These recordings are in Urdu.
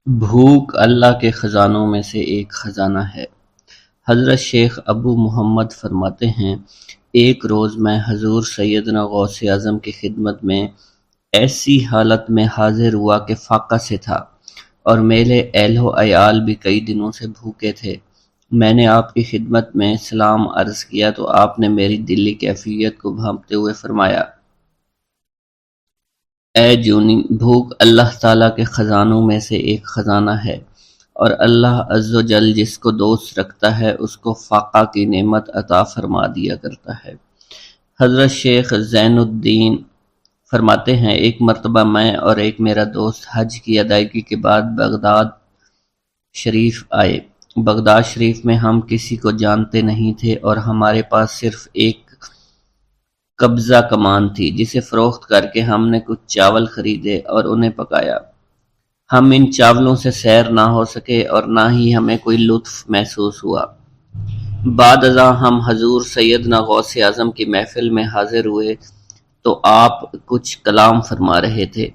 بھوک اللہ کے خزانوں میں سے ایک خزانہ ہے۔ حضرت شیخ ابو محمد فرماتے ہیں، ایک روز میں حضور سیدنا غوث اعظم کی خدمت میں ایسی حالت میں حاضر ہوا کہ فاقہ سے تھا، اور میرے اہل و عیال بھی کئی دنوں سے بھوکے تھے۔ میں نے آپ کی خدمت میں سلام عرض کیا تو آپ نے میری دلی کیفیت کو بھانپتے ہوئے فرمایا، اے جونی، بھوک اللہ تعالیٰ کے خزانوں میں سے ایک خزانہ ہے، اور اللہ عز و جل جس کو دوست رکھتا ہے اس کو فاقہ کی نعمت عطا فرما دیا کرتا ہے۔ حضرت شیخ زین الدین فرماتے ہیں، ایک مرتبہ میں اور ایک میرا دوست حج کی ادائیگی کے بعد بغداد شریف آئے۔ بغداد شریف میں ہم کسی کو جانتے نہیں تھے اور ہمارے پاس صرف ایک قبضہ کمان تھی، جسے فروخت کر کے ہم نے کچھ چاول خریدے اور انہیں پکایا۔ ہم ان چاولوں سے سیر نہ ہو سکے اور نہ ہی ہمیں کوئی لطف محسوس ہوا۔ بعد ازاں ہم حضور سیدنا غوث اعظم کی محفل میں حاضر ہوئے تو آپ کچھ کلام فرما رہے تھے۔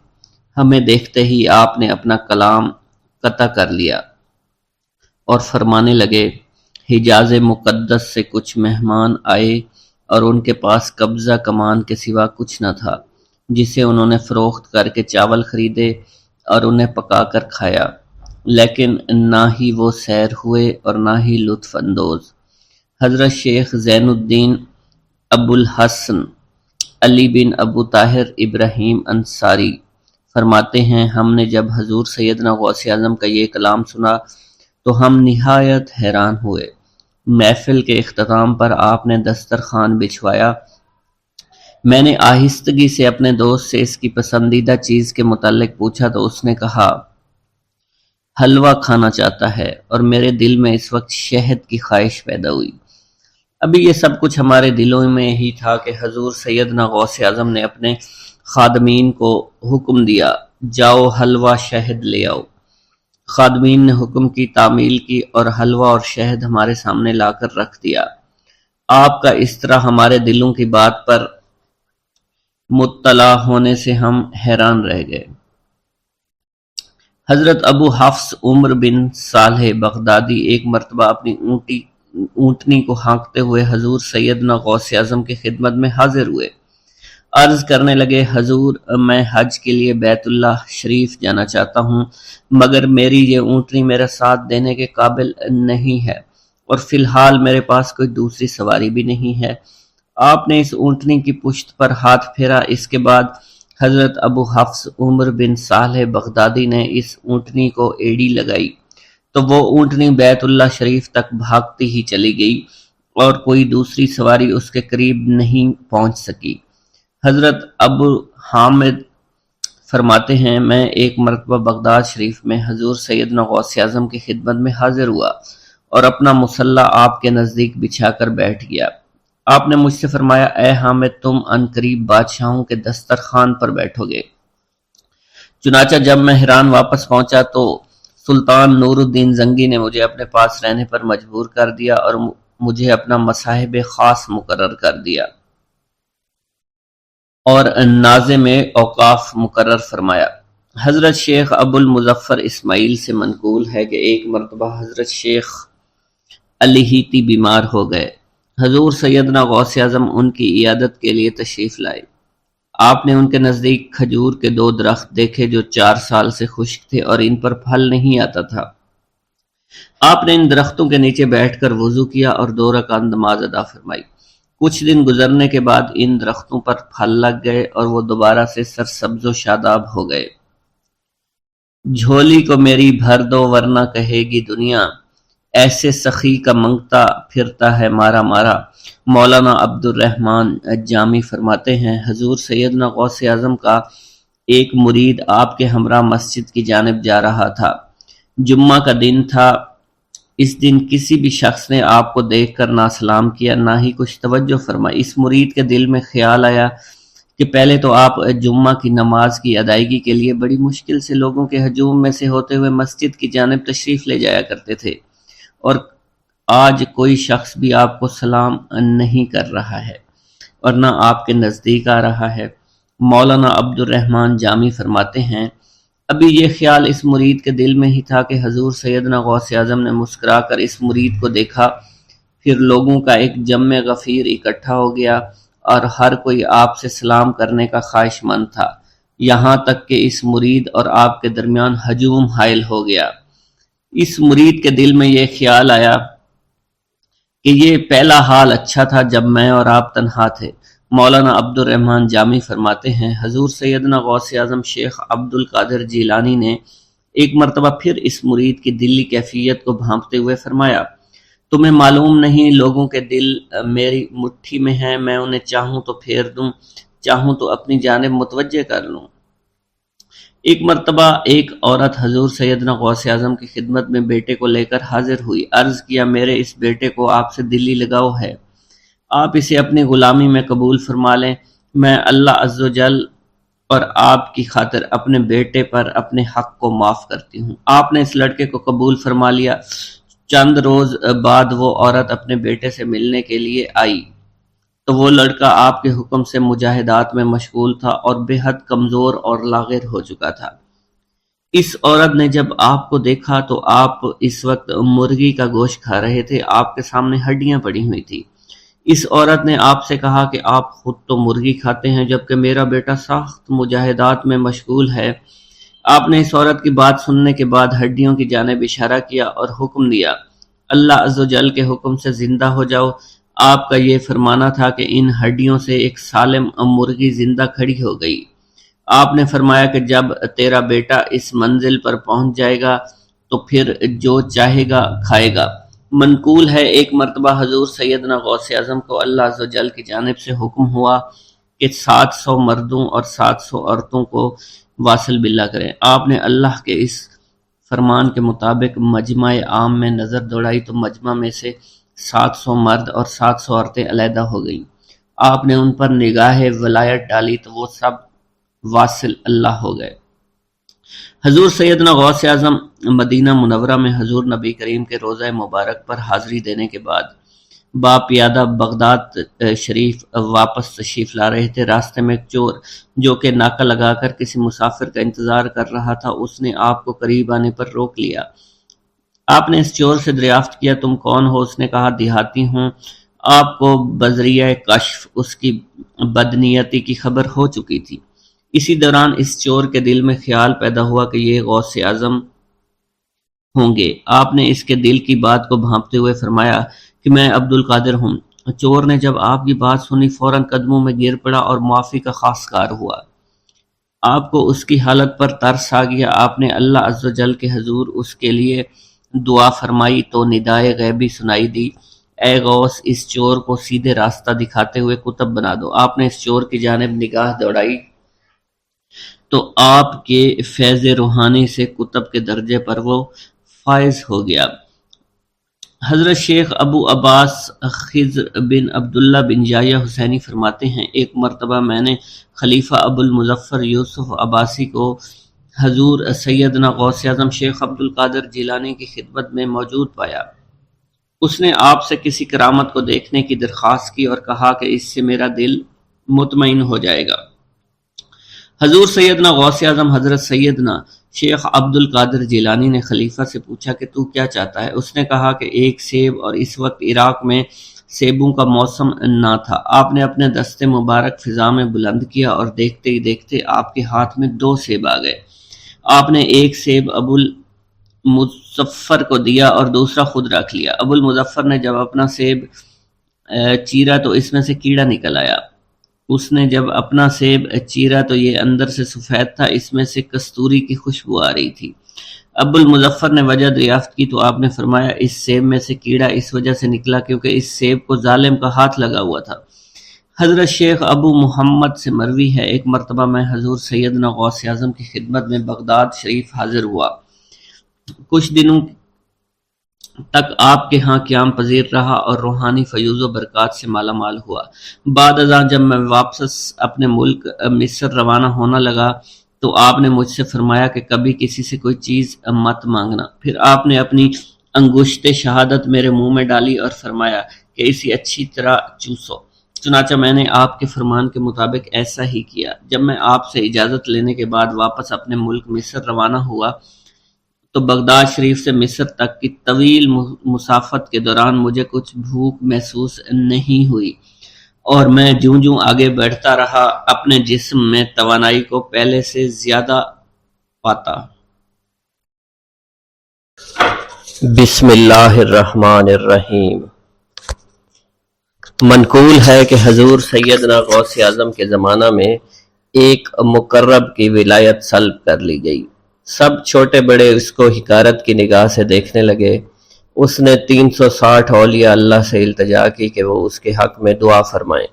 ہمیں دیکھتے ہی آپ نے اپنا کلام قطع کر لیا اور فرمانے لگے، حجاز مقدس سے کچھ مہمان آئے اور ان کے پاس قبضہ کمان کے سوا کچھ نہ تھا، جسے انہوں نے فروخت کر کے چاول خریدے اور انہیں پکا کر کھایا، لیکن نہ ہی وہ سیر ہوئے اور نہ ہی لطف اندوز۔ حضرت شیخ زین الدین ابو الحسن علی بن ابو طاہر ابراہیم انصاری فرماتے ہیں، ہم نے جب حضور سیدنا غوث اعظم کا یہ کلام سنا تو ہم نہایت حیران ہوئے۔ محفل کے اختتام پر آپ نے دسترخوان بچھوایا۔ میں نے آہستگی سے اپنے دوست سے اس کی پسندیدہ چیز کے متعلق پوچھا تو اس نے کہا، حلوہ کھانا چاہتا ہے، اور میرے دل میں اس وقت شہد کی خواہش پیدا ہوئی۔ ابھی یہ سب کچھ ہمارے دلوں میں ہی تھا کہ حضور سیدنا غوث اعظم نے اپنے خادمین کو حکم دیا، جاؤ حلوہ شہد لے آؤ۔ خادمین نے حکم کی، تعمیل کی اور حلوہ اور شہد ہمارے سامنے لا کر رکھ دیا۔ آپ کا اس طرح ہمارے دلوں کی بات پر مطلع ہونے سے ہم حیران رہ گئے۔ حضرت ابو حفص عمر بن صالح بغدادی ایک مرتبہ اپنی اونٹنی کو ہانکتے ہوئے حضور سیدنا غوث اعظم کی خدمت میں حاضر ہوئے۔ عرض کرنے لگے، حضور، میں حج کے لیے بیت اللہ شریف جانا چاہتا ہوں، مگر میری یہ اونٹنی میرا ساتھ دینے کے قابل نہیں ہے، اور فی الحال میرے پاس کوئی دوسری سواری بھی نہیں ہے۔ آپ نے اس اونٹنی کی پشت پر ہاتھ پھیرا۔ اس کے بعد حضرت ابو حفص عمر بن صالح بغدادی نے اس اونٹنی کو ایڑی لگائی تو وہ اونٹنی بیت اللہ شریف تک بھاگتی ہی چلی گئی اور کوئی دوسری سواری اس کے قریب نہیں پہنچ سکی۔ حضرت ابو حامد فرماتے ہیں، میں ایک مرتبہ بغداد شریف میں حضور سیدنا غوث اعظم کی خدمت میں حاضر ہوا اور اپنا مصلی آپ کے نزدیک بچھا کر بیٹھ گیا۔ آپ نے مجھ سے فرمایا، اے حامد، تم عنقریب بادشاہوں کے دسترخوان پر بیٹھو گے۔ چنانچہ جب میں حران واپس پہنچا تو سلطان نور الدین زنگی نے مجھے اپنے پاس رہنے پر مجبور کر دیا اور مجھے اپنا مصاحب خاص مقرر کر دیا اور ناظم اوقاف مقرر فرمایا۔ حضرت شیخ ابو المظفر اسماعیل سے منقول ہے کہ ایک مرتبہ حضرت شیخ الہیتی بیمار ہو گئے۔ حضور سیدنا غوث اعظم ان کی عیادت کے لیے تشریف لائے۔ آپ نے ان کے نزدیک کھجور کے 2 درخت دیکھے جو 4 سال سے خشک تھے اور ان پر پھل نہیں آتا تھا۔ آپ نے ان درختوں کے نیچے بیٹھ کر وضو کیا اور 2 رکعت نماز ادا فرمائی۔ کچھ دن گزرنے کے بعد ان درختوں پر پھل لگ گئے اور وہ دوبارہ سے سرسبز و شاداب ہو گئے۔ جھولی کو میری بھر دو ورنہ کہے گی دنیا، ایسے سخی کا منگتا پھرتا ہے مارا مارا۔ مولانا عبد الرحمن جامی فرماتے ہیں، حضور سیدنا غوث اعظم کا ایک مرید آپ کے ہمراہ مسجد کی جانب جا رہا تھا۔ جمعہ کا دن تھا۔ اس دن کسی بھی شخص نے آپ کو دیکھ کر نہ سلام کیا، نہ ہی کچھ توجہ فرمائی۔ اس مرید کے دل میں خیال آیا کہ پہلے تو آپ جمعہ کی نماز کی ادائیگی کے لیے بڑی مشکل سے لوگوں کے ہجوم میں سے ہوتے ہوئے مسجد کی جانب تشریف لے جایا کرتے تھے، اور آج کوئی شخص بھی آپ کو سلام نہیں کر رہا ہے اور نہ آپ کے نزدیک آ رہا ہے۔ مولانا عبد الرحمن جامی فرماتے ہیں، ابھی یہ خیال اس مرید کے دل میں ہی تھا کہ حضور سیدنا غوث اعظم نے مسکرا کر اس مرید کو دیکھا، پھر لوگوں کا ایک جمع غفیر اکٹھا ہو گیا اور ہر کوئی آپ سے سلام کرنے کا خواہش مند تھا، یہاں تک کہ اس مرید اور آپ کے درمیان ہجوم حائل ہو گیا۔ اس مرید کے دل میں یہ خیال آیا کہ یہ پہلا حال اچھا تھا جب میں اور آپ تنہا تھے۔ مولانا عبد الرحمن جامی فرماتے ہیں، حضور سیدنا غوث اعظم شیخ عبد القادر جیلانی نے ایک مرتبہ پھر اس مرید کی دلی کیفیت کو بھانپتے ہوئے فرمایا، تمہیں معلوم نہیں لوگوں کے دل میری مٹھی میں ہیں، میں انہیں چاہوں تو پھیر دوں، چاہوں تو اپنی جانب متوجہ کر لوں۔ ایک مرتبہ ایک عورت حضور سیدنا غوث اعظم کی خدمت میں بیٹے کو لے کر حاضر ہوئی، عرض کیا میرے اس بیٹے کو آپ سے دلی لگاؤ ہے، آپ اسے اپنی غلامی میں قبول فرما لیں، میں اللہ عز و جل اور آپ کی خاطر اپنے بیٹے پر اپنے حق کو معاف کرتی ہوں۔ آپ نے اس لڑکے کو قبول فرما لیا۔ چند روز بعد وہ عورت اپنے بیٹے سے ملنے کے لیے آئی تو وہ لڑکا آپ کے حکم سے مجاہدات میں مشغول تھا اور بے حد کمزور اور لاغر ہو چکا تھا۔ اس عورت نے جب آپ کو دیکھا تو آپ اس وقت مرغی کا گوشت کھا رہے تھے، آپ کے سامنے ہڈیاں پڑی ہوئی تھی۔ اس عورت نے آپ سے کہا کہ آپ خود تو مرغی کھاتے ہیں جبکہ میرا بیٹا سخت مجاہدات میں مشغول ہے۔ آپ نے اس عورت کی بات سننے کے بعد ہڈیوں کی جانب اشارہ کیا اور حکم دیا، اللہ عز و جل کے حکم سے زندہ ہو جاؤ۔ آپ کا یہ فرمانا تھا کہ ان ہڈیوں سے ایک سالم مرغی زندہ کھڑی ہو گئی۔ آپ نے فرمایا کہ جب تیرا بیٹا اس منزل پر پہنچ جائے گا تو پھر جو چاہے گا کھائے گا۔ منقول ہے ایک مرتبہ حضور سیدنا غوث اعظم کو اللہ عز و جل کی جانب سے حکم ہوا کہ 700 مردوں اور 700 عورتوں کو واصل باللہ کریں۔ آپ نے اللہ کے اس فرمان کے مطابق مجمع عام میں نظر دوڑائی تو مجمع میں سے 700 مرد اور 700 عورتیں علیحدہ ہو گئیں۔ آپ نے ان پر نگاہ ولایت ڈالی تو وہ سب واصل اللہ ہو گئے۔ حضور سیدنا غوث اعظم مدینہ منورہ میں حضور نبی کریم کے روضہ مبارک پر حاضری دینے کے بعد باپیادہ بغداد شریف واپس تشریف لا رہے تھے۔ راستے میں ایک چور جو کہ ناکہ لگا کر کسی مسافر کا انتظار کر رہا تھا، اس نے آپ کو قریب آنے پر روک لیا۔ آپ نے اس چور سے دریافت کیا تم کون ہو؟ اس نے کہا دیہاتی ہوں۔ آپ کو بذریعہ کشف اس کی بدنیتی کی خبر ہو چکی تھی۔ اسی دوران اس چور کے دل میں خیال پیدا ہوا کہ یہ غوث اعظم ہوں گے۔ آپ نے اس کے دل کی بات کو بھانپتے ہوئے فرمایا کہ میں عبد القادر ہوں۔ چور نے جب آپ کی بات سنی فوراً قدموں میں گر پڑا اور معافی کا خواستگار ہوا۔ آپ کو اس کی حالت پر ترس آ گیا۔ آپ نے اللہ عز و جل کے حضور اس کے لیے دعا فرمائی تو ندائے غیبی سنائی دی، اے غوث اس چور کو سیدھے راستہ دکھاتے ہوئے کتب بنا دو۔ آپ نے اس چور کی جانب نگاہ دوڑائی تو آپ کے فیض روحانی سے کتب کے درجے پر وہ فائز ہو گیا۔ حضرت شیخ ابو عباس خضر بن عبداللہ بن یحییٰ حسینی فرماتے ہیں، ایک مرتبہ میں نے خلیفہ ابو المظفر یوسف عباسی کو حضور سیدنا غوث اعظم شیخ عبد القادر جیلانی کی خدمت میں موجود پایا۔ اس نے آپ سے کسی کرامت کو دیکھنے کی درخواست کی اور کہا کہ اس سے میرا دل مطمئن ہو جائے گا۔ حضور سیدنا غوث اعظم حضرت سیدنا شیخ عبد القادر جیلانی نے خلیفہ سے پوچھا کہ تو کیا چاہتا ہے؟ اس نے کہا کہ ایک سیب، اور اس وقت عراق میں سیبوں کا موسم نہ تھا۔ آپ نے اپنے دستے مبارک فضا میں بلند کیا اور دیکھتے ہی دیکھتے آپ کے ہاتھ میں 2 سیب آ گئے۔ آپ نے ایک سیب ابو المظفر کو دیا اور دوسرا خود رکھ لیا۔ ابو المظفر نے جب اپنا سیب چیرا تو اس میں سے کیڑا نکل آیا۔ اس نے جب اپنا سیب چیرا تو یہ اندر سے سفید تھا، اس میں سے کستوری کی خوشبو آ رہی تھی۔ ابو المظفر نے وجہ دریافت کی تو آپ نے فرمایا اس سیب میں سے کیڑا اس وجہ سے نکلا کیونکہ اس سیب کو ظالم کا ہاتھ لگا ہوا تھا۔ حضرت شیخ ابو محمد سے مروی ہے، ایک مرتبہ میں حضور سیدنا غوث اعظم کی خدمت میں بغداد شریف حاضر ہوا۔ کچھ دنوں تک آپ کے ہاں قیام پذیر رہا اور روحانی فیوز و برکات سے مالا مال ہوا۔ بعد ازاں جب میں واپس اپنے ملک مصر روانہ ہونا لگا تو آپ نے مجھ سے فرمایا کہ کبھی کسی سے کوئی چیز مت مانگنا۔ پھر آپ نے اپنی انگشت شہادت میرے منہ میں ڈالی اور فرمایا کہ اسے اچھی طرح چوسو۔ چنانچہ میں نے آپ کے فرمان کے مطابق ایسا ہی کیا۔ جب میں آپ سے اجازت لینے کے بعد واپس اپنے ملک مصر روانہ ہوا تو بغداد شریف سے مصر تک کی طویل مسافت کے دوران مجھے کچھ بھوک محسوس نہیں ہوئی، اور میں جوں جوں آگے بڑھتا رہا اپنے جسم میں توانائی کو پہلے سے زیادہ پاتا۔ بسم اللہ الرحمن الرحیم۔ منقول ہے کہ حضور سیدنا غوث اعظم کے زمانہ میں ایک مقرب کی ولایت سلب کر لی گئی۔ سب چھوٹے بڑے اس کو حقارت کی نگاہ سے دیکھنے لگے۔ اس نے 360 اولیاء اللہ سے التجا کی کہ وہ اس کے حق میں دعا فرمائیں،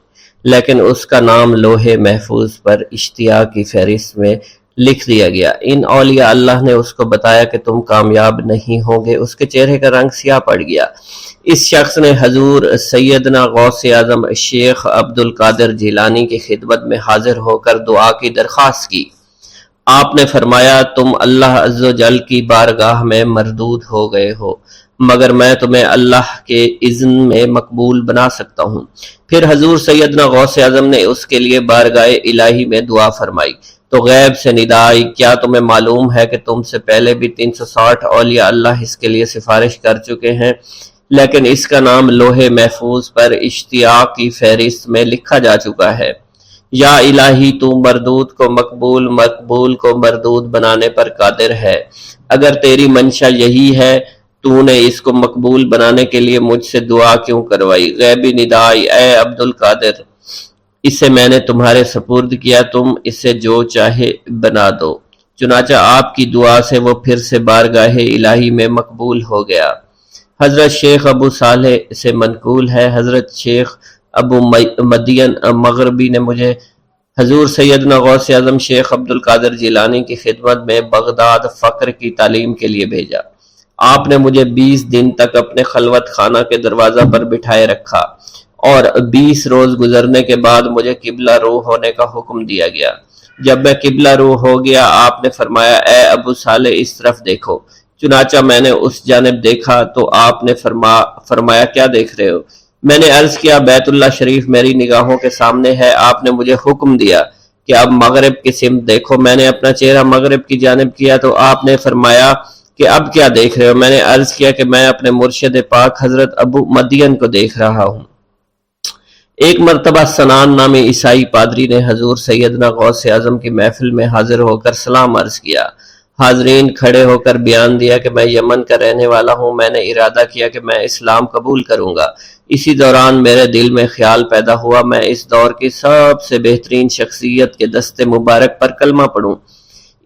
لیکن اس کا نام لوح محفوظ پر اشتیاق کی فہرست میں لکھ دیا گیا۔ ان اولیاء اللہ نے اس کو بتایا کہ تم کامیاب نہیں ہوں گے۔ اس کے چہرے کا رنگ سیاہ پڑ گیا۔ اس شخص نے حضور سیدنا غوث اعظم شیخ عبد القادر جیلانی کی خدمت میں حاضر ہو کر دعا کی درخواست کی۔ آپ نے فرمایا تم اللہ عز و جل کی بارگاہ میں مردود ہو گئے ہو، مگر میں تمہیں اللہ کے اذن میں مقبول بنا سکتا ہوں۔ پھر حضور سیدنا غوث اعظم نے اس کے لیے بارگاہ الہی میں دعا فرمائی تو غیب سے ندا آئی، کیا تمہیں معلوم ہے کہ تم سے پہلے بھی 360 اولیاء اللہ اس کے لیے سفارش کر چکے ہیں، لیکن اس کا نام لوح محفوظ پر اشتیاق کی فہرست میں لکھا جا چکا ہے۔ یا الہی تو مردود کو مقبول، مقبول کو مردود بنانے پر قادر ہے۔ اگر تیری منشا یہی ہے تو نے اس کو مقبول بنانے کے لیے مجھ سے دعا کیوں کروائی؟ غیبی ندائی، اے عبد القادر، اسے میں نے تمہارے سپرد کیا، تم اسے جو چاہے بنا دو۔ چنانچہ آپ کی دعا سے وہ پھر سے بارگاہ الہی میں مقبول ہو گیا۔ حضرت شیخ ابو صالح سے منقول ہے، حضرت شیخ ابو مدین مغربی نے مجھے حضور سیدنا غوث اعظم شیخ عبد القادر جیلانی کی خدمت میں بغداد فقر کی تعلیم کے لیے بھیجا۔ آپ نے مجھے 20 دن تک اپنے خلوت خانہ کے دروازہ پر بٹھائے رکھا، اور 20 روز گزرنے کے بعد مجھے قبلہ رو ہونے کا حکم دیا گیا۔ جب میں قبلہ رو ہو گیا آپ نے فرمایا اے ابو صالح اس طرف دیکھو۔ چنانچہ میں نے اس جانب دیکھا تو آپ نے فرمایا کیا دیکھ رہے ہو؟ میں نے عرض کیا بیت اللہ شریف میری نگاہوں کے سامنے ہے۔ آپ نے مجھے حکم دیا کہ اب مغرب کی سمت دیکھو۔ میں نے اپنا چہرہ مغرب کی جانب کیا تو آپ نے فرمایا کہ اب کیا دیکھ رہے ہو؟ میں نے عرض کیا کہ میں اپنے مرشد پاک حضرت ابو مدین کو دیکھ رہا ہوں۔ ایک مرتبہ سنان نامی عیسائی پادری نے حضور سیدنا غوث اعظم کی محفل میں حاضر ہو کر سلام عرض کیا۔ حاضرین کھڑے ہو کر بیان دیا کہ میں یمن کا رہنے والا ہوں، میں نے ارادہ کیا کہ میں اسلام قبول کروں گا۔ اسی دوران میرے دل میں خیال پیدا ہوا میں اس دور کی سب سے بہترین شخصیت کے دست مبارک پر کلمہ پڑھوں۔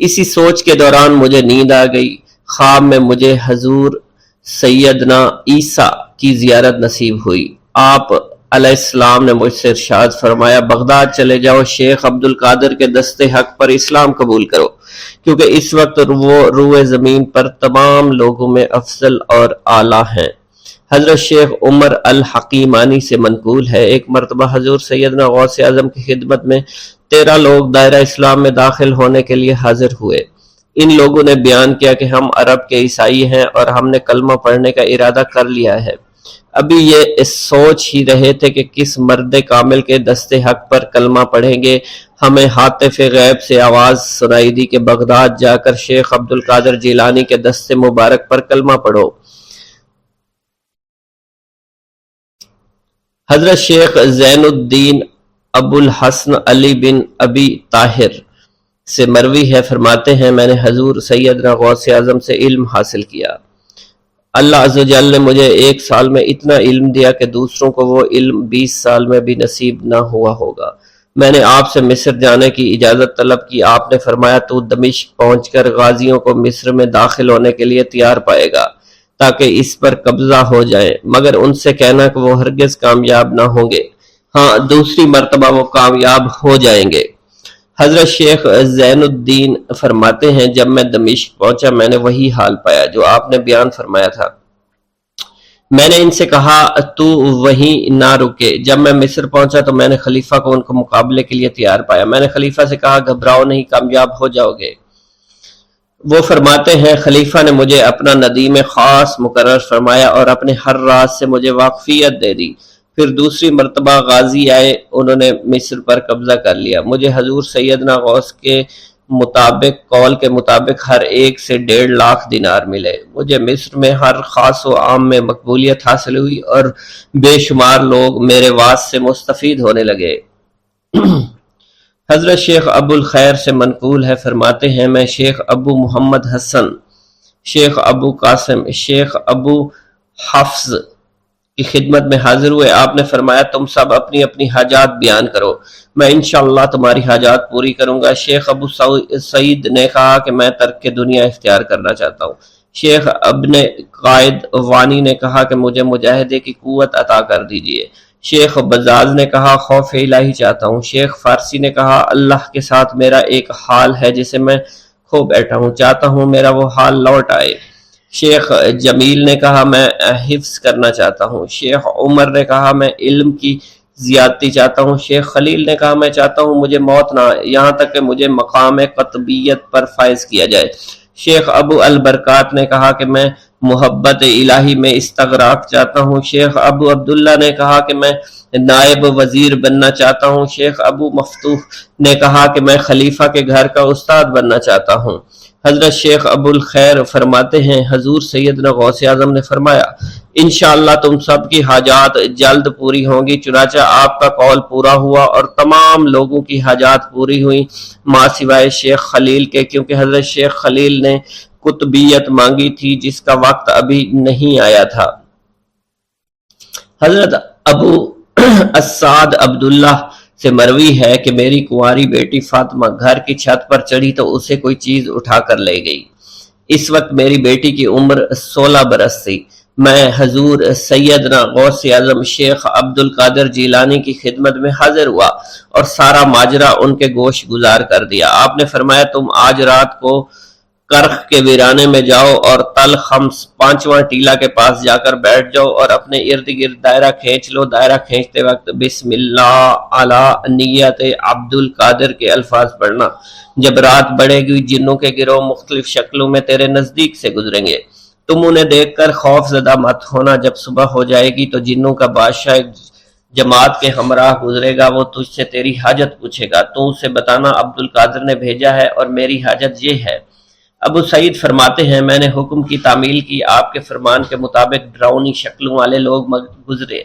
اسی سوچ کے دوران مجھے نیند آ گئی۔ خواب میں مجھے حضور سیدنا عیسیٰ کی زیارت نصیب ہوئی۔ آپ علیہ السلام نے مجھ سے ارشاد فرمایا بغداد چلے جاؤ، شیخ عبد القادر کے دست حق پر اسلام قبول کرو، کیونکہ اس وقت وہ روئے زمین پر تمام لوگوں میں افضل اور اعلیٰ ہیں۔ حضرت شیخ عمر الحکیمانی سے منقول ہے، ایک مرتبہ حضور سیدنا غوث اعظم کی خدمت میں 13 لوگ دائرہ اسلام میں داخل ہونے کے لیے حاضر ہوئے۔ ان لوگوں نے بیان کیا کہ ہم عرب کے عیسائی ہیں اور ہم نے کلمہ پڑھنے کا ارادہ کر لیا ہے۔ ابھی یہ سوچ ہی رہے تھے کہ کس مرد کامل کے دست حق پر کلمہ پڑھیں گے، ہمیں ہاتف غیب سے آواز سنائی دی کہ بغداد جا کر شیخ عبد القادر جیلانی کے دست مبارک پر کلمہ پڑھو۔ حضرت شیخ زین الدین ابو الحسن علی بن ابی طاہر سے مروی ہے، فرماتے ہیں میں نے حضور سیدنا غوث اعظم سے علم حاصل کیا۔ اللہ عز و جل نے مجھے 1 سال میں اتنا علم دیا کہ دوسروں کو وہ علم 20 سال میں بھی نصیب نہ ہوا ہوگا۔ میں نے آپ سے مصر جانے کی اجازت طلب کی۔ آپ نے فرمایا تو دمشق پہنچ کر غازیوں کو مصر میں داخل ہونے کے لیے تیار پائے گا تاکہ اس پر قبضہ ہو جائے، مگر ان سے کہنا کہ وہ ہرگز کامیاب نہ ہوں گے، ہاں دوسری مرتبہ وہ کامیاب ہو جائیں گے۔ حضرت شیخ زین الدین فرماتے ہیں جب میں دمشق پہنچا میں نے وہی حال پایا جو آپ نے بیان فرمایا تھا۔ میں نے ان سے کہا تو وہیں نہ رکے۔ جب میں مصر پہنچا تو میں نے خلیفہ کو ان کو مقابلے کے لیے تیار پایا۔ میں نے خلیفہ سے کہا گھبراؤ نہیں، کامیاب ہو جاؤ گے۔ وہ فرماتے ہیں خلیفہ نے مجھے اپنا ندیم خاص مقرر فرمایا اور اپنے ہر راز سے مجھے واقفیت دے دی۔ پھر دوسری مرتبہ غازی آئے، انہوں نے مصر پر قبضہ کر لیا۔ مجھے حضور سیدنا غوث کے قول کے مطابق ہر ایک سے 1.5 لاکھ دینار ملے۔ مجھے مصر میں ہر خاص و عام میں مقبولیت حاصل ہوئی اور بے شمار لوگ میرے وعظ سے مستفید ہونے لگے۔ حضرت شیخ ابو الخیر سے منقول ہے، فرماتے ہیں میں شیخ ابو محمد حسن، شیخ ابو قاسم، شیخ ابو حفظ کی خدمت میں حاضر ہوئے۔ آپ نے فرمایا تم سب اپنی اپنی حاجات بیان کرو، میں انشاءاللہ تمہاری حاجات پوری کروں گا۔ شیخ ابو سعید نے کہا کہ میں ترک دنیا اختیار کرنا چاہتا ہوں۔ شیخ ابن قائد وانی نے کہا کہ مجھے مجاہدے کی قوت عطا کر دیجئے۔ شیخ بزاز نے کہا خوف الہی چاہتا ہوں۔ شیخ فارسی نے کہا اللہ کے ساتھ میرا ایک حال ہے جسے میں کھو بیٹھا ہوں، چاہتا ہوں میرا وہ حال لوٹ آئے۔ شیخ جمیل نے کہا میں حفظ کرنا چاہتا ہوں۔ شیخ عمر نے کہا میں علم کی زیادتی چاہتا ہوں۔ شیخ خلیل نے کہا میں چاہتا ہوں مجھے موت نہ آئے، یہاں تک کہ مجھے مقام قطبیت پر فائز کیا جائے۔ شیخ ابو البرکات نے کہا کہ میں محبت الہی میں استغراق چاہتا ہوں۔ شیخ ابو عبداللہ نے کہا کہ میں نائب وزیر بننا چاہتا ہوں۔ شیخ ابو مفتوح نے کہا کہ میں خلیفہ کے گھر کا استاد بننا چاہتا ہوں۔ حضرت شیخ ابو الخیر فرماتے ہیں حضور سیدنا غوث اعظم نے فرمایا انشاءاللہ تم سب کی حاجات جلد پوری ہوں گی۔ چنانچہ آپ کا قول پورا ہوا اور تمام لوگوں کی حاجات پوری ہوئیں ماں سوائے شیخ خلیل کے، کیونکہ حضرت شیخ خلیل نے قطبیت مانگی تھی جس کا وقت ابھی نہیں آیا تھا۔ حضرت ابو السعد عبداللہ سے مروی ہے کہ میری کنواری بیٹی فاطمہ گھر کی چھت پر چڑھی تو اسے کوئی چیز اٹھا کر لے گئی۔ اس وقت میری بیٹی کی عمر 16 برس تھی۔ میں حضور سیدنا غوث اعظم شیخ عبد القادر جیلانی کی خدمت میں حاضر ہوا اور سارا ماجرا ان کے گوش گزار کر دیا۔ آپ نے فرمایا تم آج رات کو کرخ کے ویرانے میں جاؤ اور تل خمس 5واں ٹیلہ کے پاس جا کر بیٹھ جاؤ اور اپنے ارد گرد دائرہ کھینچ لو۔ دائرہ کھینچتے وقت بسم اللہ علی نیت عبد القادر کے الفاظ پڑھنا۔ جب رات بڑھے گی جنوں کے گروہ مختلف شکلوں میں تیرے نزدیک سے گزریں گے، تم انہیں دیکھ کر خوف زدہ مت ہونا۔ جب صبح ہو جائے گی تو جنوں کا بادشاہ ایک جماعت کے ہمراہ گزرے گا، وہ تجھ سے تیری حاجت پوچھے گا، تو اسے بتانا عبد القادر نے بھیجا ہے اور میری حاجت یہ ہے۔ ابو سعید فرماتے ہیں میں نے حکم کی تعمیل کی، آپ کے فرمان کے مطابق ڈراؤنی شکلوں والے لوگ گزرے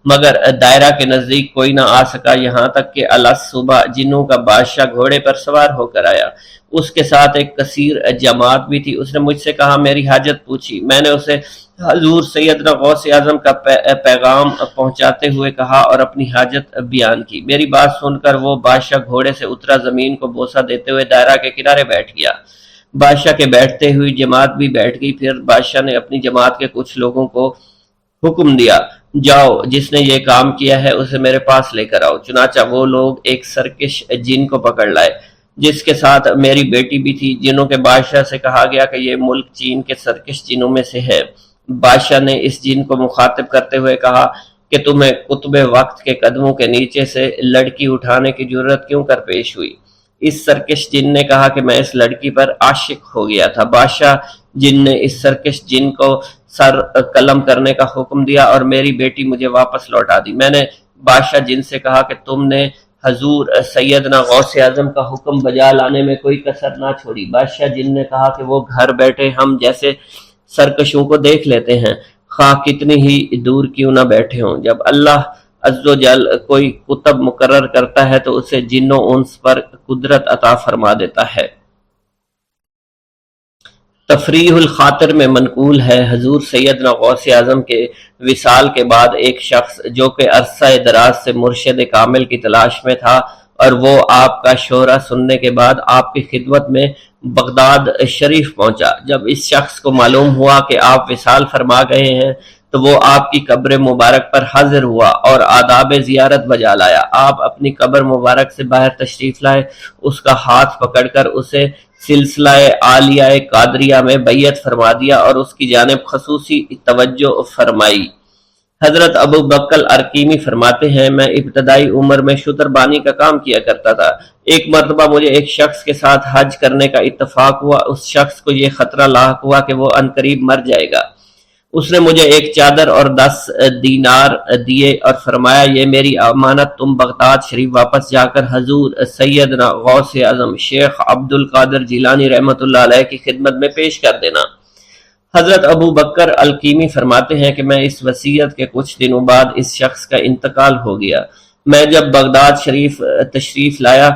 مگر دائرہ کے نزدیک کوئی نہ آ سکا، یہاں تک کہ صبح جنوں کا بادشاہ گھوڑے پر سوار ہو کر آیا۔ اس کے ساتھ ایک کثیر جماعت بھی تھی۔ اس نے مجھ سے کہا میری حاجت پوچھی۔ میں نے اسے حضور سیدنا غوث اعظم کا پیغام پہنچاتے ہوئے کہا اور اپنی حاجت بیان کی۔ میری بات سن کر وہ بادشاہ گھوڑے سے اترا، زمین کو بوسہ دیتے ہوئے دائرہ کے کنارے بیٹھ گیا۔ بادشاہ کے بیٹھتے ہوئی جماعت بھی بیٹھ گئی۔ پھر بادشاہ نے اپنی جماعت کے کچھ لوگوں کو حکم دیا جاؤ جس نے یہ کام کیا ہے اسے میرے پاس لے کر آؤ۔ چنانچہ وہ لوگ ایک سرکش جن کو پکڑ لائے جس کے ساتھ میری بیٹی بھی تھی۔ جنوں کے بادشاہ سے کہا گیا کہ یہ ملک چین کے سرکش جنوں میں سے ہے۔ بادشاہ نے اس جن کو مخاطب کرتے ہوئے کہا کہ تمہیں قطب وقت کے قدموں کے نیچے سے لڑکی اٹھانے کی جرت کیوں کر پیش ہوئی؟ اس سرکش جن نے کہا کہ میں اس لڑکی پر عاشق ہو گیا تھا۔ بادشاہ جن نے اس سرکش جن کو سر قلم کرنے کا حکم دیا اور میری بیٹی مجھے واپس لوٹا دی۔ میں نے بادشاہ جن سے کہا کہ تم نے حضور سیدنا غوث اعظم کا حکم بجا لانے میں کوئی کسر نہ چھوڑی۔ بادشاہ جن نے کہا کہ وہ گھر بیٹھے ہم جیسے سرکشوں کو دیکھ لیتے ہیں، خواہ کتنی ہی دور کیوں نہ بیٹھے ہوں۔ جب اللہ عز و جل کوئی کتب مقرر کرتا ہے تو اسے جن و انس پر قدرت عطا فرما دیتا ہے۔ تفریح الخاطر میں منقول ہے حضور سیدنا غوث اعظم کے وصال کے بعد ایک شخص جو کہ عرصہ دراز سے مرشد کامل کی تلاش میں تھا اور وہ آپ کا شورا سننے کے بعد آپ کی خدمت میں بغداد شریف پہنچا۔ جب اس شخص کو معلوم ہوا کہ آپ وصال فرما گئے ہیں تو وہ آپ کی قبر مبارک پر حاضر ہوا اور آداب زیارت بجا لایا۔ آپ اپنی قبر مبارک سے باہر تشریف لائے، اس کا ہاتھ پکڑ کر اسے سلسلہ عالیہ قادریہ میں بیعت فرما دیا اور اس کی جانب خصوصی توجہ فرمائی۔ حضرت ابو بکر ارکیمی فرماتے ہیں میں ابتدائی عمر میں شتر بانی کا کام کیا کرتا تھا۔ ایک مرتبہ مجھے ایک شخص کے ساتھ حج کرنے کا اتفاق ہوا۔ اس شخص کو یہ خطرہ لاحق ہوا کہ وہ عنقریب مر جائے گا۔ اس نے مجھے ایک چادر اور 10 دینار دیے اور فرمایا یہ میری امانت تم بغداد شریف واپس جا کر حضور سیدنا غوث اعظم شیخ عبد القادر جیلانی رحمۃ اللہ علیہ کی خدمت میں پیش کر دینا۔ حضرت ابو بکر الکیمی فرماتے ہیں کہ میں اس وصیت کے کچھ دنوں بعد اس شخص کا انتقال ہو گیا۔ میں جب بغداد شریف تشریف لایا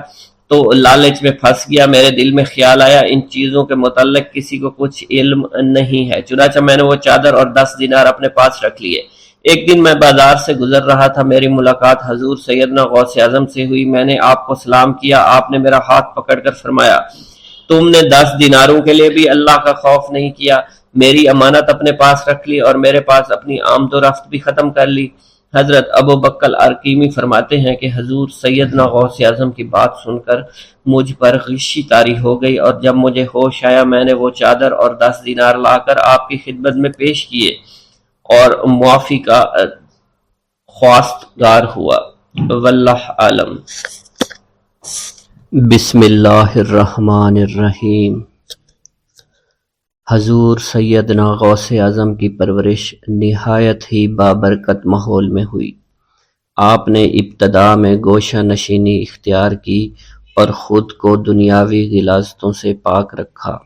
تو لالچ میں پھنس گیا۔ میرے دل میں خیال آیا ان چیزوں کے متعلق کسی کو کچھ علم نہیں ہے، چنانچہ میں نے وہ چادر اور 10 دینار اپنے پاس رکھ لیے۔ ایک دن میں بازار سے گزر رہا تھا، میری ملاقات حضور سیدنا غوث اعظم سے ہوئی۔ میں نے آپ کو سلام کیا، آپ نے میرا ہاتھ پکڑ کر فرمایا تم نے 10 دیناروں کے لیے بھی اللہ کا خوف نہیں کیا، میری امانت اپنے پاس رکھ لی اور میرے پاس اپنی آمد و رفت بھی ختم کر لی۔ حضرت ابو بکر ارکیمی فرماتے ہیں کہ حضور سیدنا غوث اعظم کی بات سن کر مجھ پر غشی طاری ہو گئی، اور جب مجھے ہوش آیا میں نے وہ چادر اور 10 دینار لا کر آپ کی خدمت میں پیش کیے اور معافی کا خواستگار ہوا۔ واللہ عالم۔ بسم اللہ الرحمن الرحیم۔ حضور سیدنا غوث اعظم کی پرورش نہایت ہی بابرکت ماحول میں ہوئی۔ آپ نے ابتدا میں گوشہ نشینی اختیار کی اور خود کو دنیاوی غلاظتوں سے پاک رکھا۔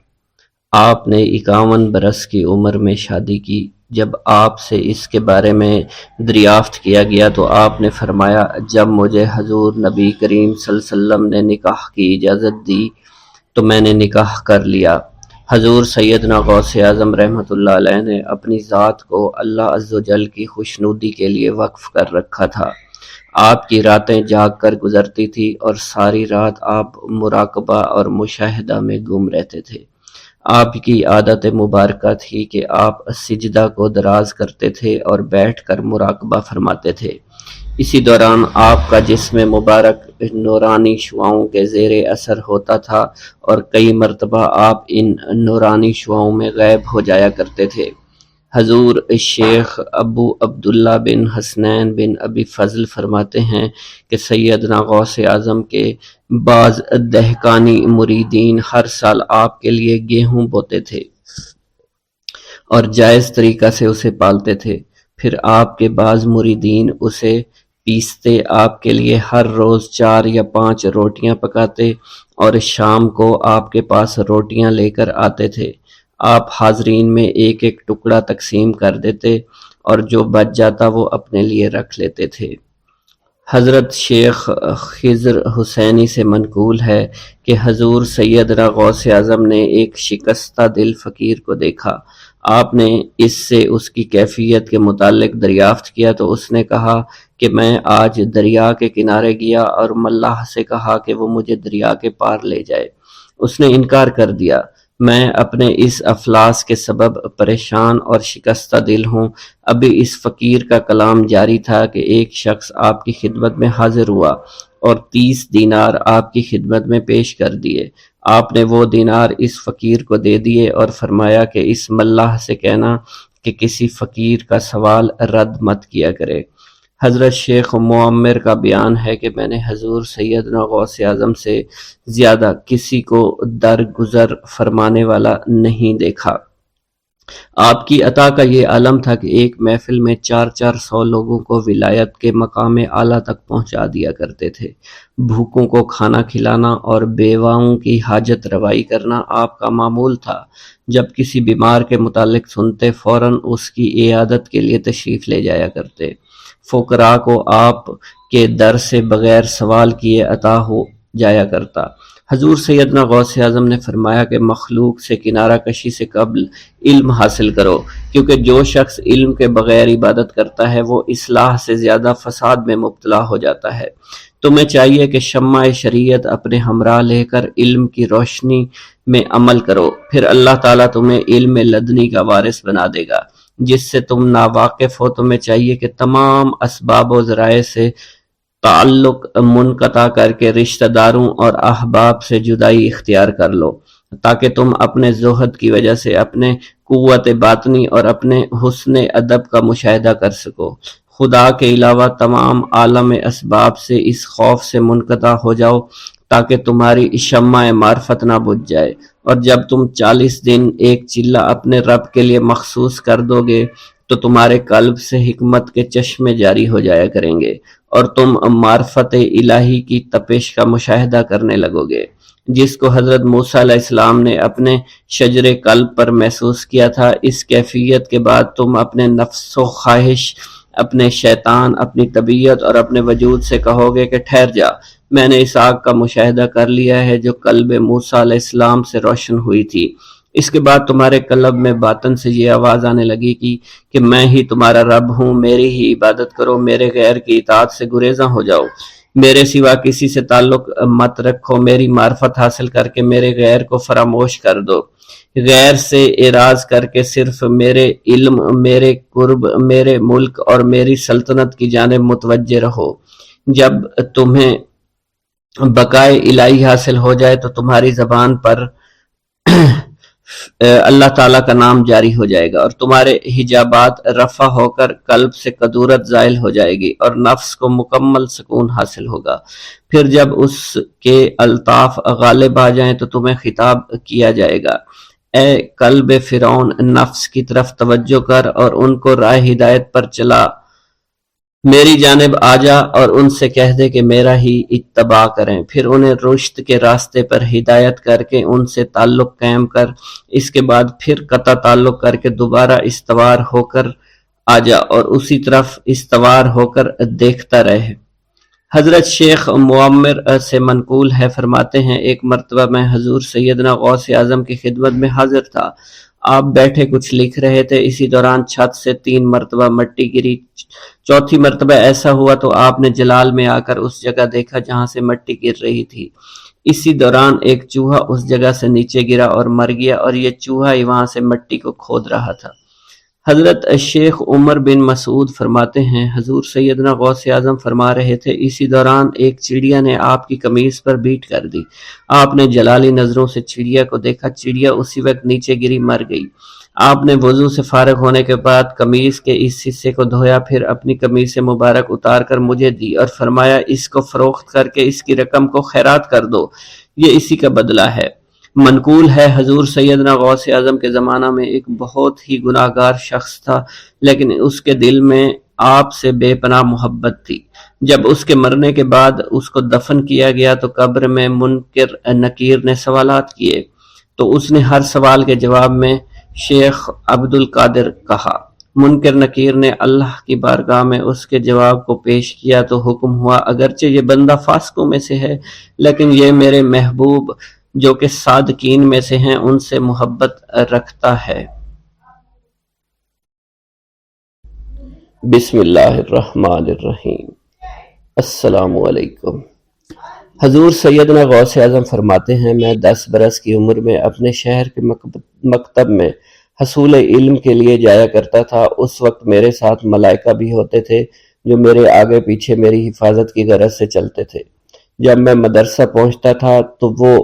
آپ نے 51 برس کی عمر میں شادی کی۔ جب آپ سے اس کے بارے میں دریافت کیا گیا تو آپ نے فرمایا جب مجھے حضور نبی کریم صلی اللہ علیہ وسلم نے نکاح کی اجازت دی تو میں نے نکاح کر لیا۔ حضور سیدنا غوث اعظم رحمۃ اللہ علیہ نے اپنی ذات کو اللہ عز و جل کی خوشنودی کے لیے وقف کر رکھا تھا۔ آپ کی راتیں جاگ کر گزرتی تھی اور ساری رات آپ مراقبہ اور مشاہدہ میں گم رہتے تھے۔ آپ کی عادت مبارکہ تھی کہ آپ سجدہ کو دراز کرتے تھے اور بیٹھ کر مراقبہ فرماتے تھے۔ اسی دوران آپ کا جسم مبارک نورانی شعاؤں کے زیر اثر ہوتا تھا اور کئی مرتبہ آپ ان نورانی شعاؤں میں غائب ہو جایا کرتے تھے۔ حضور شیخ ابو عبداللہ بن حسنین بن ابی فضل فرماتے ہیں کہ سیدنا غوث اعظم کے بعض دہقانی مریدین ہر سال آپ کے لیے گیہوں بوتے تھے اور جائز طریقہ سے اسے پالتے تھے۔ پھر آپ کے بعض مریدین اسے پیستے، آپ کے لیے ہر روز 4 یا 5 روٹیاں پکاتے اور شام کو آپ کے پاس روٹیاں لے کر آتے تھے۔ آپ حاضرین میں ایک ایک ٹکڑا تقسیم کر دیتے اور جو بچ جاتا وہ اپنے لیے رکھ لیتے تھے۔ حضرت شیخ خضر حسینی سے منقول ہے کہ حضور سیدنا غوث اعظم نے ایک شکستہ دل فقیر کو دیکھا۔ آپ نے اس سے اس کی کیفیت کے متعلق دریافت کیا تو اس نے کہا کہ میں آج دریا کے کنارے گیا اور ملاح سے کہا کہ وہ مجھے دریا کے پار لے جائے۔ اس نے انکار کر دیا۔ میں اپنے اس افلاس کے سبب پریشان اور شکستہ دل ہوں۔ ابھی اس فقیر کا کلام جاری تھا کہ ایک شخص آپ کی خدمت میں حاضر ہوا اور 30 دینار آپ کی خدمت میں پیش کر دیے۔ آپ نے وہ دینار اس فقیر کو دے دیے اور فرمایا کہ اس ملاح سے کہنا کہ کسی فقیر کا سوال رد مت کیا کرے۔ حضرت شیخ معمر کا بیان ہے کہ میں نے حضور سیدنا غوث اعظم سے زیادہ کسی کو درگزر فرمانے والا نہیں دیکھا۔ آپ کی عطا کا یہ عالم تھا کہ ایک محفل میں 400 لوگوں کو ولایت کے مقام اعلیٰ تک پہنچا دیا کرتے تھے۔ بھوکوں کو کھانا کھلانا اور بیواؤں کی حاجت روائی کرنا آپ کا معمول تھا۔ جب کسی بیمار کے متعلق سنتے فوراً اس کی عیادت کے لیے تشریف لے جایا کرتے۔ فقراء کو آپ کے در سے بغیر سوال کیے عطا ہو جایا کرتا۔ حضور سیدنا غوث اعظم نے فرمایا کہ مخلوق سے کنارہ کشی سے قبل علم حاصل کرو، کیونکہ جو شخص علم کے بغیر عبادت کرتا ہے وہ اصلاح سے زیادہ فساد میں مبتلا ہو جاتا ہے۔ تمہیں چاہیے کہ شمع شریعت اپنے ہمراہ لے کر علم کی روشنی میں عمل کرو، پھر اللہ تعالیٰ تمہیں علم لدنی کا وارث بنا دے گا۔ جس سے تم ناواقف ہو تمہیں چاہیے کہ تمام اسباب و ذرائع سے تعلق منقطع کر کے رشتہ داروں اور احباب سے جدائی اختیار کر لو، تاکہ تم اپنے زہد کی وجہ سے اپنے قوت باطنی اور اپنے حسن ادب کا مشاہدہ کر سکو۔ خدا کے علاوہ تمام عالم اسباب سے اس خوف سے منقطع ہو جاؤ تاکہ تمہاری شمع معرفت نہ بجھ جائے، اور جب تم 40 دن ایک چلہ اپنے رب کے لیے مخصوص کر دو گے تو تمہارے قلب سے حکمت کے چشمے جاری ہو جایا کریں گے اور تم معرفت الہی کی تپش کا مشاہدہ کرنے لگو گے، جس کو حضرت موسیٰ علیہ السلام نے اپنے شجر قلب پر محسوس کیا تھا۔ اس کیفیت کے بعد تم اپنے نفس و خواہش، اپنے شیطان، اپنی طبیعت اور اپنے وجود سے کہو گے کہ ٹھہر جا، میں نے اس آگ کا مشاہدہ کر لیا ہے جو قلب موسیٰ علیہ السلام سے روشن ہوئی تھی۔ اس کے بعد تمہارے قلب میں باطن سے یہ آواز آنے لگی کہ میں ہی تمہارا رب ہوں، میری ہی عبادت کرو، میرے غیر کی اطاعت سے گریزاں ہو جاؤ، میرے سوا کسی سے تعلق مت رکھو، میری معرفت حاصل کر کے میرے غیر کو فراموش کر دو، غیر سے اعراض کر کے صرف میرے علم، میرے قرب، میرے ملک اور میری سلطنت کی جانب متوجہ رہو۔ جب تمہیں بقائے الہی حاصل ہو جائے تو تمہاری زبان پر اللہ تعالیٰ کا نام جاری ہو جائے گا اور تمہارے حجابات رفع ہو کر قلب سے کدورت زائل ہو جائے گی اور نفس کو مکمل سکون حاصل ہوگا۔ پھر جب اس کے الطاف غالب آ جائیں تو تمہیں خطاب کیا جائے گا، اے قلب فرعون، نفس کی طرف توجہ کر اور ان کو راہ ہدایت پر چلا، میری جانب آ جا اور ان سے کہہ دے کہ میرا ہی اتباع کریں، پھر انہیں رشد کے راستے پر ہدایت کر کے ان سے تعلق قائم کر، اس کے بعد پھر قطع تعلق کر کے دوبارہ استوار ہو کر آ جا اور اسی طرف استوار ہو کر دیکھتا رہے۔ حضرت شیخ معمر سے منقول ہے، فرماتے ہیں ایک مرتبہ میں حضور سیدنا غوث اعظم کی خدمت میں حاضر تھا، آپ بیٹھے کچھ لکھ رہے تھے، اسی دوران چھت سے 3 مرتبہ مٹی گری، چوتھی مرتبہ ایسا ہوا تو آپ نے جلال میں آ کر اس جگہ دیکھا جہاں سے مٹی گر رہی تھی، اسی دوران ایک چوہا اس جگہ سے نیچے گرا اور مر گیا اور یہ چوہا ہی وہاں سے مٹی کو کھود رہا تھا۔ حضرت شیخ عمر بن مسعود فرماتے ہیں حضور سیدنا غوث اعظم فرما رہے تھے، اسی دوران ایک چڑیا نے آپ کی قمیص پر بیٹ کر دی، آپ نے جلالی نظروں سے چڑیا کو دیکھا، چڑیا اسی وقت نیچے گری مر گئی، آپ نے وضو سے فارغ ہونے کے بعد قمیص کے اس حصے کو دھویا، پھر اپنی قمیص مبارک اتار کر مجھے دی اور فرمایا اس کو فروخت کر کے اس کی رقم کو خیرات کر دو، یہ اسی کا بدلہ ہے۔ منقول ہے حضور سیدنا غوث اعظم کے زمانہ میں ایک بہت ہی گناہگار شخص تھا، لیکن اس کے دل میں آپ سے بے پناہ محبت تھی۔ جب اس کے مرنے کے بعد اس کو دفن کیا گیا تو قبر میں منکر نکیر نے سوالات کیے، تو اس نے ہر سوال کے جواب میں شیخ عبد القادر کہا۔ منکر نکیر نے اللہ کی بارگاہ میں اس کے جواب کو پیش کیا تو حکم ہوا، اگرچہ یہ بندہ فاسقوں میں سے ہے لیکن یہ میرے محبوب جو کہ صادقین میں سے ہیں ان سے محبت رکھتا ہے۔ بسم اللہ الرحمن الرحیم۔ السلام علیکم۔ حضور سیدنا غوث اعظم فرماتے ہیں میں 10 برس کی عمر میں اپنے شہر کے مکتب میں حصول علم کے لیے جایا کرتا تھا، اس وقت میرے ساتھ ملائکہ بھی ہوتے تھے جو میرے آگے پیچھے میری حفاظت کی غرض سے چلتے تھے۔ جب میں مدرسہ پہنچتا تھا تو وہ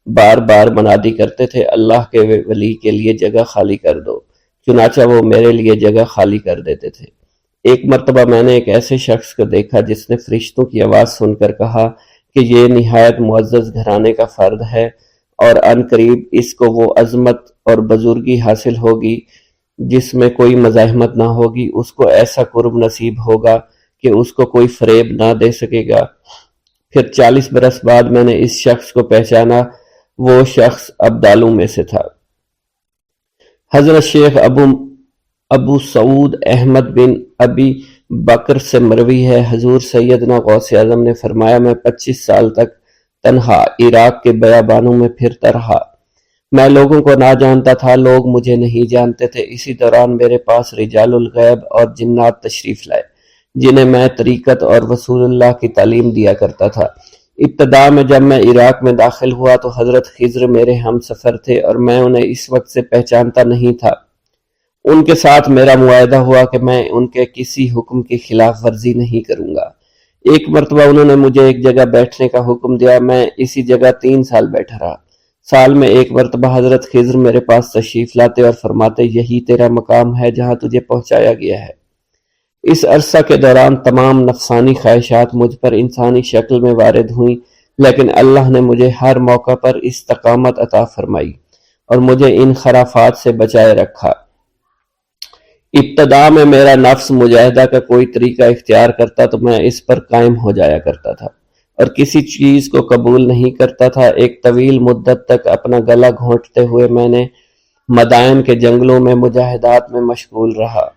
بار بار منادی کرتے تھے اللہ کے ولی کے لیے جگہ خالی کر دو، چنانچہ وہ میرے لیے جگہ خالی کر دیتے تھے۔ ایک مرتبہ میں نے ایک ایسے شخص کو دیکھا جس نے فرشتوں کی آواز سن کر کہا کہ یہ نہایت معزز گھرانے کا فرد ہے اور ان قریب اس کو وہ عظمت اور بزرگی حاصل ہوگی جس میں کوئی مزاحمت نہ ہوگی، اس کو ایسا قرب نصیب ہوگا کہ اس کو کوئی فریب نہ دے سکے گا۔ پھر 40 برس بعد میں نے اس شخص کو پہچانا، وہ شخص ابدالوں میں سے تھا۔ حضرت شیخ ابو سعود احمد بن ابی بکر سے مروی ہے حضور سیدنا غوث اعظم نے فرمایا میں 25 سال تک تنہا عراق کے بیابانوں میں پھرتا رہا، میں لوگوں کو نہ جانتا تھا، لوگ مجھے نہیں جانتے تھے، اسی دوران میرے پاس رجال الغیب اور جنات تشریف لائے جنہیں میں طریقت اور رسول اللہ کی تعلیم دیا کرتا تھا۔ ابتدا میں جب میں عراق میں داخل ہوا تو حضرت خضر میرے ہم سفر تھے اور میں انہیں اس وقت سے پہچانتا نہیں تھا۔ ان کے ساتھ میرا معاہدہ ہوا کہ میں ان کے کسی حکم کی خلاف ورزی نہیں کروں گا۔ ایک مرتبہ انہوں نے مجھے ایک جگہ بیٹھنے کا حکم دیا، میں اسی جگہ 3 سال بیٹھا رہا۔ سال میں ایک مرتبہ حضرت خضر میرے پاس تشریف لاتے اور فرماتے یہی تیرا مقام ہے جہاں تجھے پہنچایا گیا ہے۔ اس عرصہ کے دوران تمام نفسانی خواہشات مجھ پر انسانی شکل میں وارد ہوئیں، لیکن اللہ نے مجھے ہر موقع پر استقامت عطا فرمائی اور مجھے ان خرافات سے بچائے رکھا۔ ابتدا میں میرا نفس مجاہدہ کا کوئی طریقہ اختیار کرتا تو میں اس پر قائم ہو جایا کرتا تھا اور کسی چیز کو قبول نہیں کرتا تھا۔ ایک طویل مدت تک اپنا گلا گھونٹتے ہوئے میں نے مدائن کے جنگلوں میں مجاہدات میں مشغول رہا۔